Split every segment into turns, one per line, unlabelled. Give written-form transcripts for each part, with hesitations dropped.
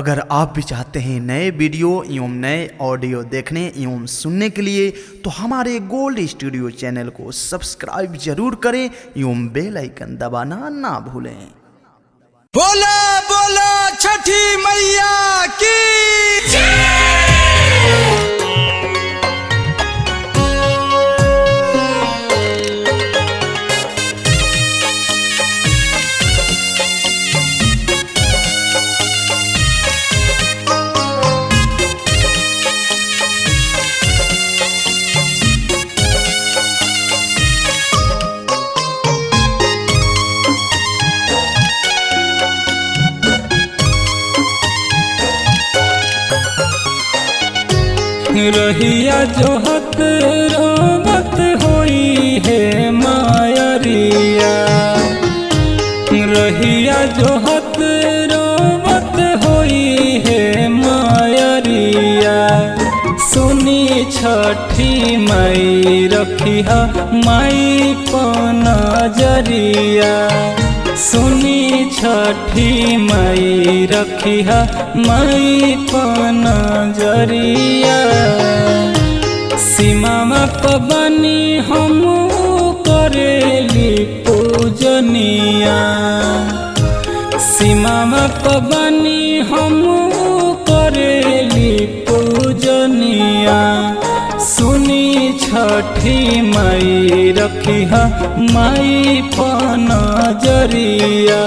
अगर आप भी चाहते हैं नए वीडियो एवं नए ऑडियो देखने एवं सुनने के लिए तो हमारे गोल्ड स्टूडियो चैनल को सब्सक्राइब जरूर करें एवं बेल आइकन दबाना ना भूलें।
बोला बोला छठी मैया की
रहिया जोहत रोवत होई है मायरिया, रहिया जोहत रोवत होई है मायरिया। सुनी छठी माई रखिया माई पनजरिया, सुनी छठी माई रखिया माई पनजरिया। सीमा पबनी हम करेली पूजनिया, सीमा पबनी हम करेली पूजनिया। सुनी छठी माई रखिया माई पनजरिया,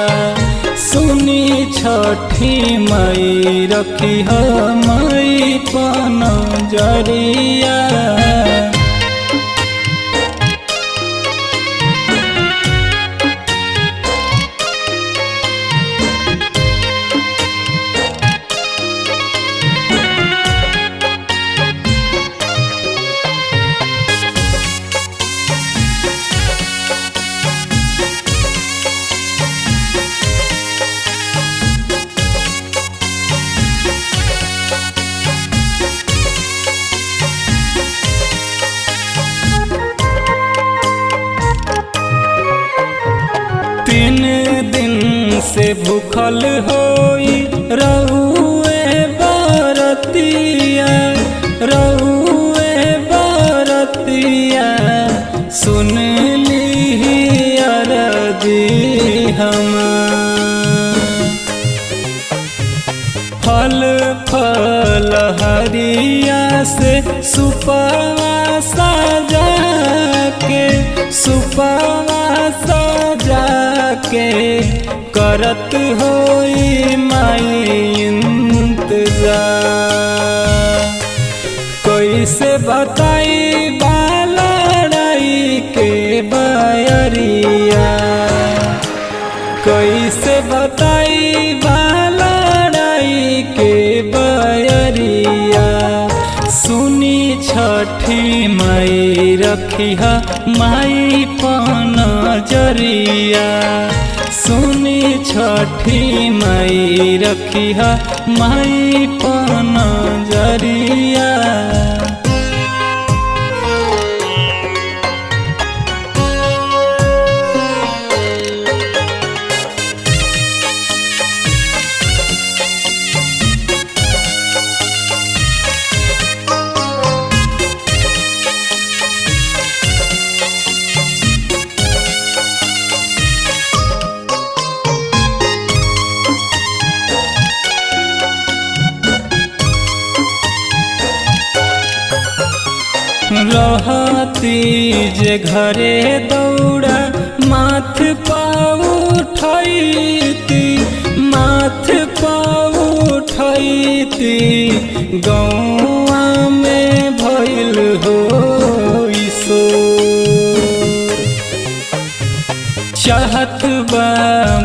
सुनी छठी माई रखिया माई पनजरिया। तीन दिन से भूखल होई रहुए बरतिया, रहुए बरतिया। सुन ली अरजी हम फल फल हरिया से सुपवा सजा के, सुपवा सजा के करत होई माई इंतजार। कैसे बताई बालड़ाई के बयरिया, कैसे बताई बालड़ाई के बयरिया। सुनी छठी माई रखिया माई पनजरिया, सुनी छठी माई रखिया माई पनजरिया। रहती जे घरे दौड़ा माथ पाऊ उठैती, माथ पाऊ उठैती। गौआ में भइल हो सो चाहत बा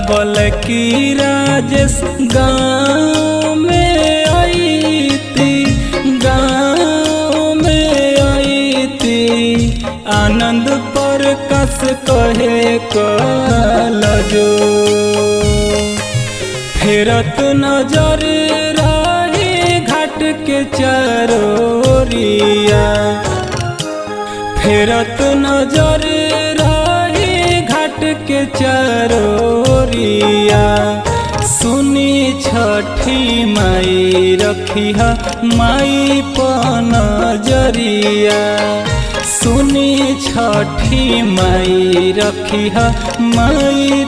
बलकी राजेश गाँव में आईती, गाँव में आईती। आनंद पर कस कहे कलजो फेरत नजर रही घाट के चरोरिया, फेरत नजर रही घाट के चरोरिया। सुनी छठी माई रखिया माई पन जरिया, सुनी छठी माई रखिया माई